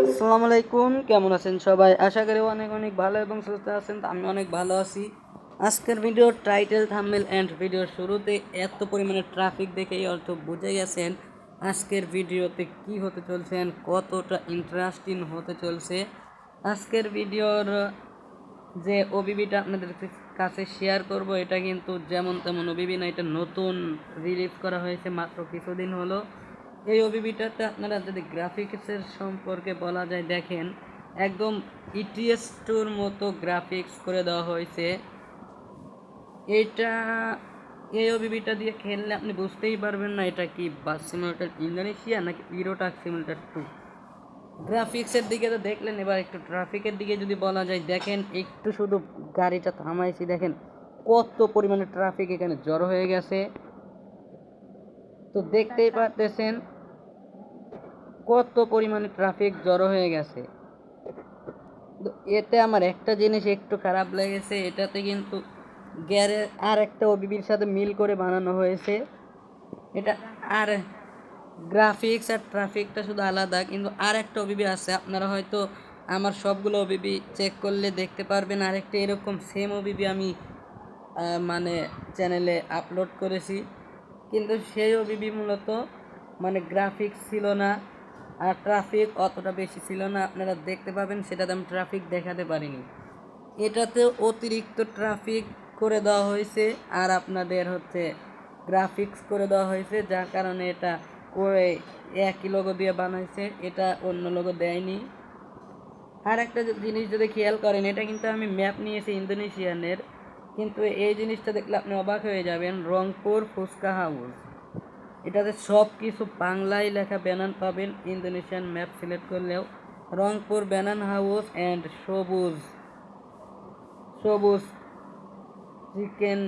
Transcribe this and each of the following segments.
আসসালামু আলাইকুম, কেমন আছেন সবাই? আশা করি অনেক অনেক ভালো এবং সুস্থ আছেন। তো আমি অনেক ভালো আছি। আজকের ভিডিওর টাইটেল, থাম্বনেল অ্যান্ড ভিডিওর শুরুতে এত পরিমাণে ট্রাফিক দেখেই অর্থ বুঝে গেছেন আজকের ভিডিওতে কি হতে চলছে and কতটা ইন্টারেস্টিং হতে চলছে। আজকের ভিডিওর যে ওবিবিটা আপনাদের কাছে শেয়ার করব, এটা কিন্তু যেমন তেমন ওবিবি না, এটা নতুন রিলিজ করা হয়েছে মাত্র কিছুদিন হলো। এই ওবিবিটাতে আপনারা যদি গ্রাফিক্সের সম্পর্কে বলা যায়, দেখেন একদম ইটিএস টুর মতো গ্রাফিক্স করে দেওয়া হয়েছে। এটা এই ওবিবিটা দিয়ে খেললে আপনি বুঝতেই পারবেন না এটা কি বাস সিমুলেটর ইন্দোনেশিয়া নাকি ইউরো ট্রাক সিমুলেটর 2। গ্রাফিক্সের দিকে তো দেখলেন, এবার একটু ট্রাফিকের দিকে যদি বলা যায়, দেখেন একটু শুধু গাড়িটা থামাইছি, দেখেন কত পরিমাণে ট্রাফিক এখানে জড়ো হয়ে গেছে। তো দেখতেই পারতেছেন কত পরিমাণে ট্রাফিক জড়ো হয়ে গেছে। তো এতে আমার একটা জিনিস একটু খারাপ লেগেছে, এটাতে কিন্তু আর একটা ওবিবির সাথে মিল করে বানানো হয়েছে। এটা আর গ্রাফিক্স আর ট্রাফিকটা শুধু আলাদা, কিন্তু আর একটা ওবিবি আছে, আপনারা হয়তো আমার সবগুলো ওবিবি চেক করলে দেখতে পারবেন আরেকটা এরকম সেম ওবিবি আমি মানে চ্যানেলে আপলোড করেছি, কিন্তু সেই ওবিবি মূলত মানে গ্রাফিক্স ছিল না আর ট্রাফিক অতটা বেশি ছিল না। আপনারা দেখতে পাবেন, সেটাতে আমি ট্রাফিক দেখাতে পারিনি। এটাতে অতিরিক্ত ট্রাফিক করে দেওয়া হয়েছে আর আপনাদের হচ্ছে গ্রাফিক্স করে দেওয়া হয়েছে, যার কারণে এটা করে একই লোগো দিয়ে বানাইছে, এটা অন্য লোগো দেয়নি। আর একটা জিনিস যদি খেয়াল করেন, এটা কিন্তু আমি ম্যাপ নিয়েছি ইন্দোনেশিয়ানের, কিন্তু এই জিনিসটা দেখলে আপনি অবাক হয়ে যাবেন। রংপুর ফুচকা হাউস, এটাতে সব কিছু বাংলায় লেখা ব্যানার পাবেন। ইন্দোনেশিয়ান ম্যাপ সিলেক্ট করলেও রংপুর ব্যানান হাউস অ্যান্ড সবুজ সবুজ চিকেন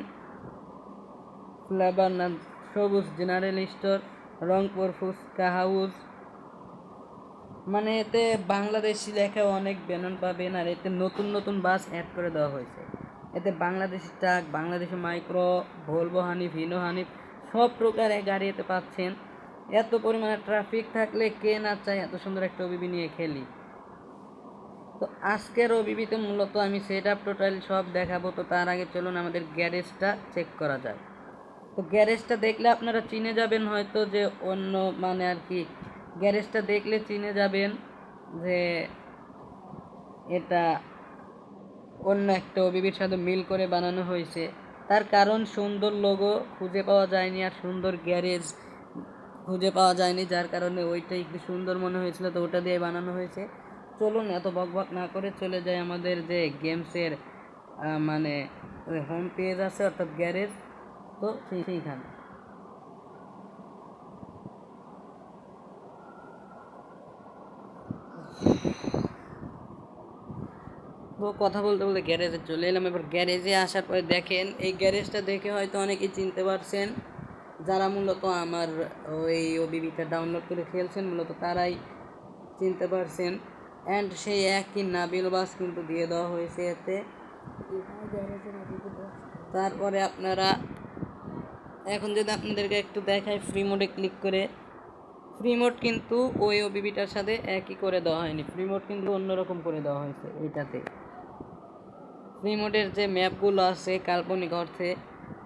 ফ্লেভার না, সবুজ general store, Rangpur fuchka house, মানে এতে বাংলাদেশি লেখা অনেক ব্যানার পাবেন। আর এতে নতুন নতুন বাস অ্যাড করে দেওয়া হয়েছে। এতে Bangladeshi truck, Bangladeshi micro, Volvo Hanif, Hino Hanif সব প্রকারের গাড়ি এতে পাচ্ছেন। এত পরিমাণে ট্রাফিক থাকলে কে না চায় এত সুন্দর একটা ওবিবি নিয়ে খেলি। তো আজকের ওবিবিতে মূলত আমি সেট আপ টোটাল সব দেখাবো। তো তার আগে চলুন আমাদের গ্যারেজটা চেক করা যায়। তো গ্যারেজটা দেখলে আপনারা চিনে যাবেন হয়তো যে অন্য মানে আর কি, গ্যারেজটা দেখলে চিনে যাবেন যে এটা অন্য একটা ওবিবির সাথে মিল করে বানানো হয়েছে। তার কারণ সুন্দর লোগো খুঁজে পাওয়া যায়নি আর সুন্দর গ্যারেজ খুঁজে পাওয়া যায়নি, যার কারণে ওইটাই একটু সুন্দর মনে হয়েছিল, তো ওটা দিয়ে বানানো হয়েছে। চলুন এত বকবক না করে চলে যায় আমাদের যে গেমসের মানে হোম পেজ আছে, অর্থাৎ গ্যারেজ। তো সেইখানে তো কথা বলতে বলতে গ্যারেজে চলে এলাম। এবার গ্যারেজে আসার পরে দেখেন, এই গ্যারেজটা দেখে হয়তো অনেকেই চিনতে পারছেন, যারা মূলত আমার ওই ওবিবিটা ডাউনলোড করে খেলছেন মূলত তারাই চিনতে পারছেন। অ্যান্ড সেই একই নাবিল বাস কিন্তু দিয়ে দেওয়া হয়েছে এতে। তারপরে আপনারা এখন যদি আপনাদেরকে একটু দেখায় ফ্রি মোডে ক্লিক করে, ফ্রি মোড কিন্তু ওই ওবিবিটার সাথে একই করে দেওয়া হয়নি, ফ্রি মোড কিন্তু অন্যরকম করে দেওয়া হয়েছে এইটাতে। ফ্রি মোডের যে ম্যাপগুলো আছে কাল্পনিক অর্থে,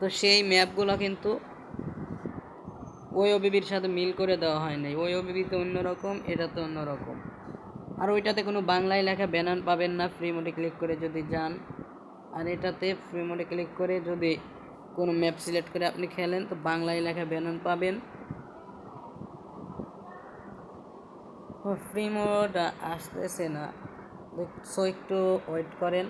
তো সেই ম্যাপগুলো কিন্তু ওই ওবিবির সাথে মিল করে দেওয়া হয় নাই। ওই ওবিবিতে অন্যরকম, এটাতে অন্যরকম। আর ওইটাতে কোনো বাংলায় লেখা ব্যানার পাবেন না ফ্রি মোডে ক্লিক করে যদি যান। আর এটাতে ফ্রি মোডে ক্লিক করে যদি কোনো ম্যাপ সিলেক্ট করে আপনি খেলেন তো বাংলায় লেখা ব্যানার পাবেন। ফ্রি মোড আসতেছে না, সো একটু ওয়েট করেন।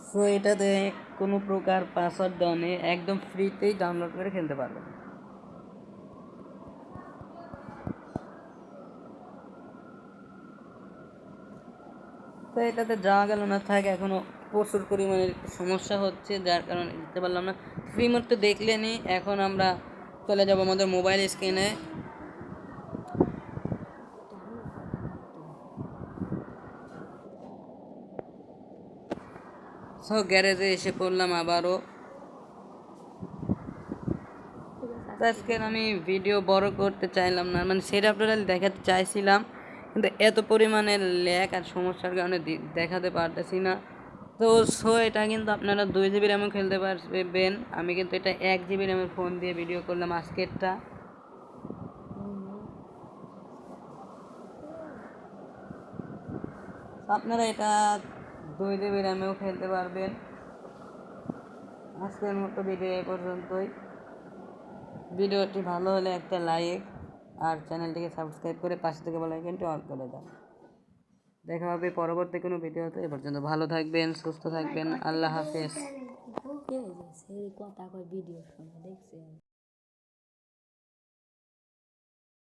সো এটাতে কোনো প্রকার পাসওয়ার্ড দেওয়া নেই, একদম ফ্রিতেই ডাউনলোড করে খেলতে পারবেন। তো এটাতে যাওয়া গেল না, থাক, এখনও প্রচুর পরিমাণে সমস্যা হচ্ছে, যার কারণে দিতে পারলাম না। ফ্রি মোড তো দেখলেনি, এখন আমরা চলে যাব আমাদের মোবাইল স্ক্রিনে। সো তো গ্যারেজে এসে পড়লাম আবারও। তো আজকে আমি ভিডিও বড় করতে চাইলাম না, মানে সেটআপ টোটাল দেখাতে চাইছিলাম, কিন্তু এত পরিমাণে ল্যাগ আর সমস্যার কারণে দেখাতে পারতেছি না। তো এটা কিন্তু আপনারা 2 GB র্যামও খেলতে পারবেন। আমি কিন্তু এটা 1 GB র্যামের ফোন দিয়ে ভিডিও করলাম আজকেরটা। আপনারা এটা 2 GB র্যামেও খেলতে পারবেন। আজকের মতো ভিডিও এ পর্যন্তই। ভিডিওটি ভালো হলে একটা লাইক আর চ্যানেলটিকে সাবস্ক্রাইব করে পাশে থেকে বেল আইকনটি অন করে দাও। দেখা হবে পরবর্তী কোনো ভিডিওতে। এ পর্যন্ত ভালো থাকবেন, সুস্থ থাকবেন। আল্লাহ হাফেজ।